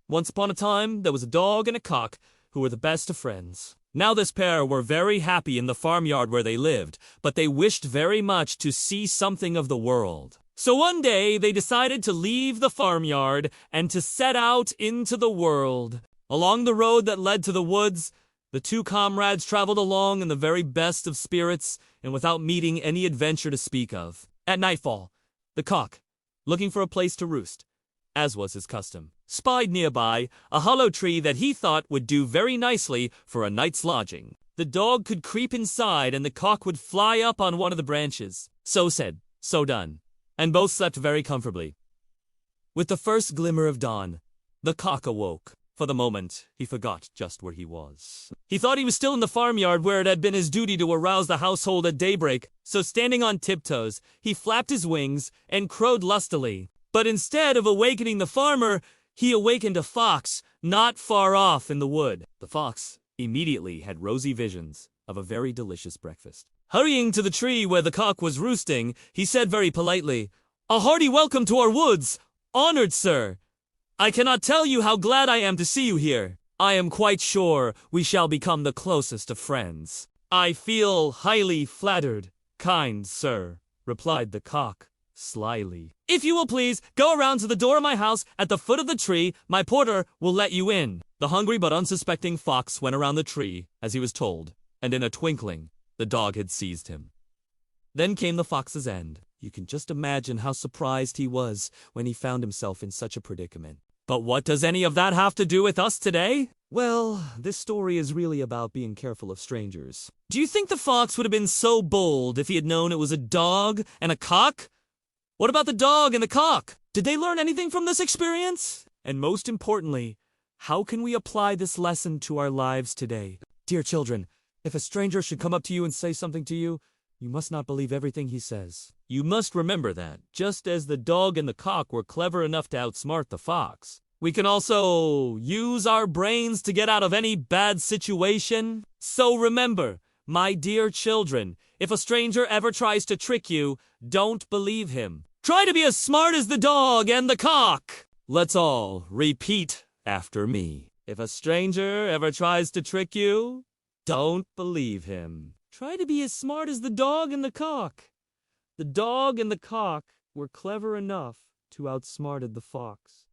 Once upon a time, there was a dog and a cock who were the best of friends. Now this pair were very happy in the farmyard where they lived, but they wished very much to see something of the world. So one day they decided to leave the farmyard and to set out into the world. Along the road that led to the woods, the two comrades traveled along in the very best of spirits and without meeting any adventure to speak of. At nightfall, the cock, looking for a place to roost, as was his custom, spied nearby a hollow tree that he thought would do very nicely for a night's lodging. The dog could creep inside and the cock would fly up on one of the branches. So said, so done, and both slept very comfortably. With the first glimmer of dawn, the cock awoke. For the moment, he forgot just where he was. He thought he was still in the farmyard where it had been his duty to arouse the household at daybreak, so standing on tiptoes, he flapped his wings and crowed lustily. But instead of awakening the farmer, he awakened a fox not far off in the wood. The fox immediately had rosy visions of a very delicious breakfast. Hurrying to the tree where the cock was roosting, he said very politely, "A hearty welcome to our woods, honored sir. I cannot tell you how glad I am to see you here. I am quite sure we shall become the closest of friends." "I feel highly flattered, kind sir," replied the cock slyly. "If you will please go around to the door of my house at the foot of the tree, my porter will let you in." The hungry but unsuspecting fox went around the tree as he was told, and in a twinkling, the dog had seized him. Then came the fox's end. You can just imagine how surprised he was when he found himself in such a predicament. But what does any of that have to do with us today? Well, this story is really about being careful of strangers. Do you think the fox would have been so bold if he had known it was a dog and a cock? What about the dog and the cock? Did they learn anything from this experience? And most importantly, how can we apply this lesson to our lives today? Dear children, if a stranger should come up to you and say something to you, you must not believe everything he says. You must remember that, just as the dog and the cock were clever enough to outsmart the fox, we can also use our brains to get out of any bad situation. So remember, my dear children, if a stranger ever tries to trick you, don't believe him. Try to be as smart as the dog and the cock. Let's all repeat after me. If a stranger ever tries to trick you, don't believe him. Try to be as smart as the dog and the cock. The dog and the cock were clever enough to outsmarted the fox.